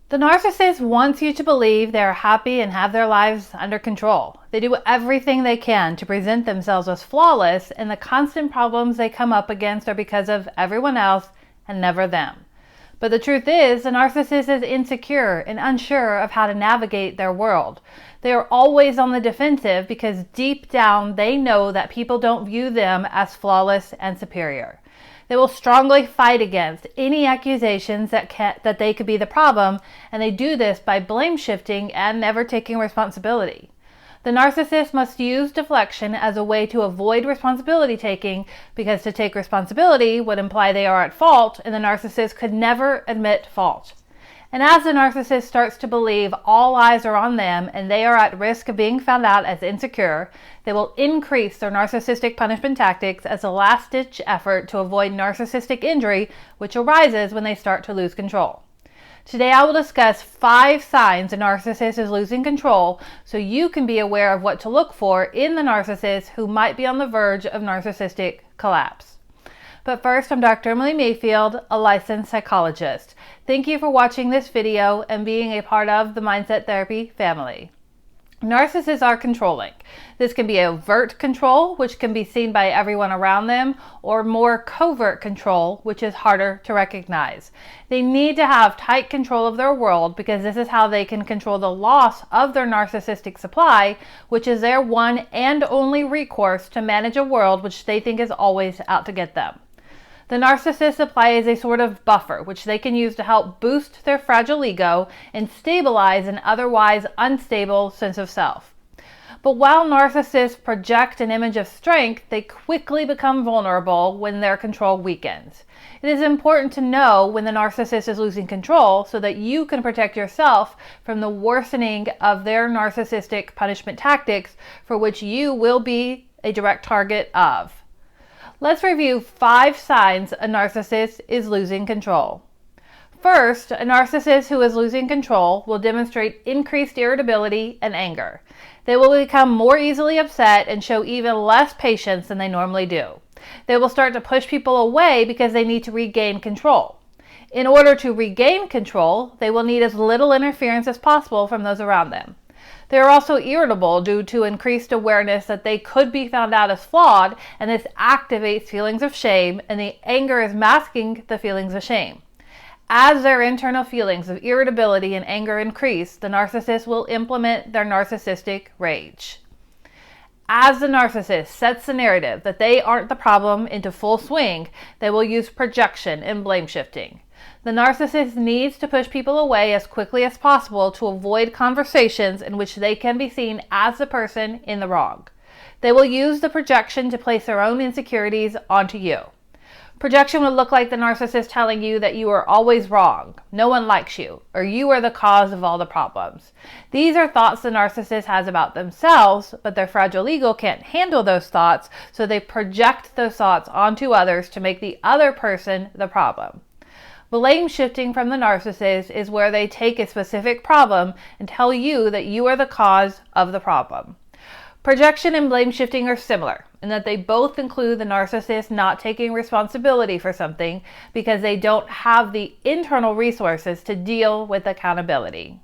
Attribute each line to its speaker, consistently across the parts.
Speaker 1: The narcissist wants you to believe they are happy and have their lives under control. They do everything they can to present themselves as flawless, and the constant problems they come up against are because of everyone else and never them. But the truth is, the narcissist is insecure and unsure of how to navigate their world. They are always on the defensive because deep down they know that people don't view them as flawless and superior. They will strongly fight against any accusations that they could be the problem, and they do this by blame shifting and never taking responsibility. The narcissist must use deflection as a way to avoid responsibility taking, because to take responsibility would imply they are at fault, and the narcissist could never admit fault. And as the narcissist starts to believe all eyes are on them and they are at risk of being found out as insecure, they will increase their narcissistic punishment tactics as a last-ditch effort to avoid narcissistic injury, which arises when they start to lose control. Today I will discuss 5 signs a narcissist is losing control so you can be aware of what to look for in the narcissist who might be on the verge of narcissistic collapse. But first, I'm Dr. Emily Mayfield, a licensed psychologist. Thank you for watching this video and being a part of the Mindset Therapy family. Narcissists are controlling. This can be overt control, which can be seen by everyone around them, or more covert control, which is harder to recognize. They need to have tight control of their world because this is how they can control the loss of their narcissistic supply, which is their one and only recourse to manage a world which they think is always out to get them. The narcissist supply is a sort of buffer, which they can use to help boost their fragile ego and stabilize an otherwise unstable sense of self. But while narcissists project an image of strength, they quickly become vulnerable when their control weakens. It is important to know when the narcissist is losing control so that you can protect yourself from the worsening of their narcissistic punishment tactics, for which you will be a direct target of. Let's review 5 signs a narcissist is losing control. First, a narcissist who is losing control will demonstrate increased irritability and anger. They will become more easily upset and show even less patience than they normally do. They will start to push people away because they need to regain control. In order to regain control, they will need as little interference as possible from those around them. They are also irritable due to increased awareness that they could be found out as flawed, and this activates feelings of shame, and the anger is masking the feelings of shame. As their internal feelings of irritability and anger increase, the narcissist will implement their narcissistic rage. As the narcissist sets the narrative that they aren't the problem into full swing, they will use projection and blame shifting. The narcissist needs to push people away as quickly as possible to avoid conversations in which they can be seen as the person in the wrong. They will use the projection to place their own insecurities onto you. Projection would look like the narcissist telling you that you are always wrong, no one likes you, or you are the cause of all the problems. These are thoughts the narcissist has about themselves, but their fragile ego can't handle those thoughts, so they project those thoughts onto others to make the other person the problem. Blame shifting from the narcissist is where they take a specific problem and tell you that you are the cause of the problem. Projection and blame shifting are similar in that they both include the narcissist not taking responsibility for something because they don't have the internal resources to deal with accountability.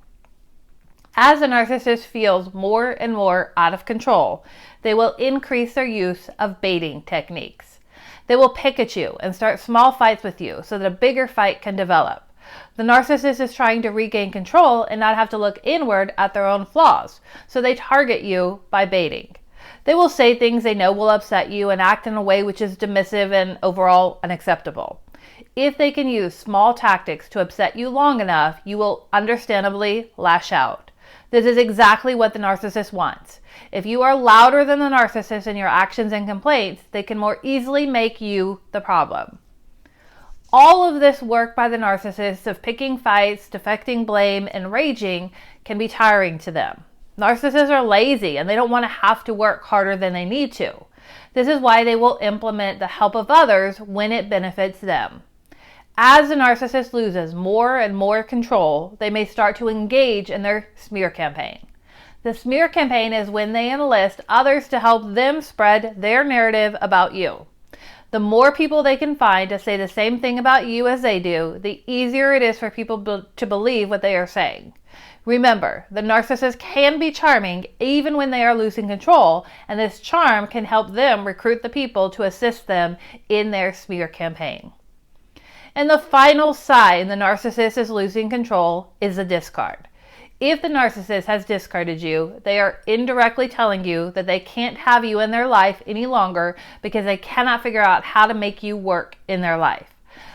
Speaker 1: As the narcissist feels more and more out of control, they will increase their use of baiting techniques. They will pick at you and start small fights with you so that a bigger fight can develop. The narcissist is trying to regain control and not have to look inward at their own flaws, so they target you by baiting. They will say things they know will upset you and act in a way which is dismissive and overall unacceptable. If they can use small tactics to upset you long enough, you will understandably lash out. This is exactly what the narcissist wants. If you are louder than the narcissist in your actions and complaints, they can more easily make you the problem. All of this work by the narcissist of picking fights, deflecting blame, and raging can be tiring to them. Narcissists are lazy and they don't want to have to work harder than they need to. This is why they will implement the help of others when it benefits them. As the narcissist loses more and more control, they may start to engage in their smear campaign. The smear campaign is when they enlist others to help them spread their narrative about you. The more people they can find to say the same thing about you as they do, the easier it is for people to believe what they are saying. Remember, the narcissist can be charming even when they are losing control, and this charm can help them recruit the people to assist them in their smear campaign. And the final sign the narcissist is losing control is a discard. If the narcissist has discarded you, they are indirectly telling you that they can't have you in their life any longer because they cannot figure out how to make you work in their life.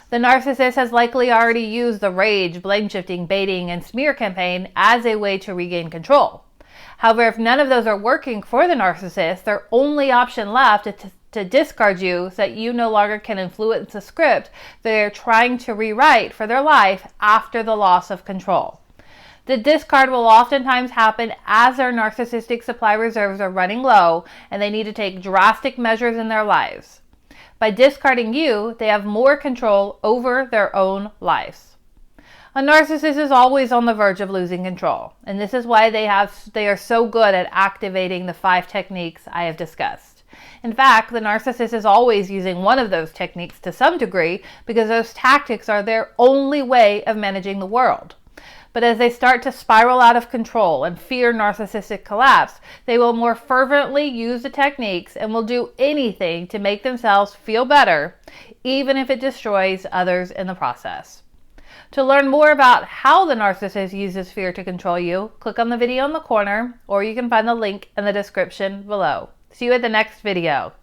Speaker 1: The narcissist has likely already used the rage, blame-shifting, baiting, and smear campaign as a way to regain control. However, if none of those are working for the narcissist, their only option left is to discard you so that you no longer can influence the script they're trying to rewrite for their life after the loss of control. The discard will oftentimes happen as their narcissistic supply reserves are running low and they need to take drastic measures in their lives. By discarding you, they have more control over their own lives. A narcissist is always on the verge of losing control, and this is why they are so good at activating the 5 techniques I have discussed. In fact, the narcissist is always using one of those techniques to some degree because those tactics are their only way of managing the world. But as they start to spiral out of control and fear narcissistic collapse, they will more fervently use the techniques and will do anything to make themselves feel better, even if it destroys others in the process. To learn more about how the narcissist uses fear to control you, click on the video in the corner, or you can find the link in the description below. See you at the next video.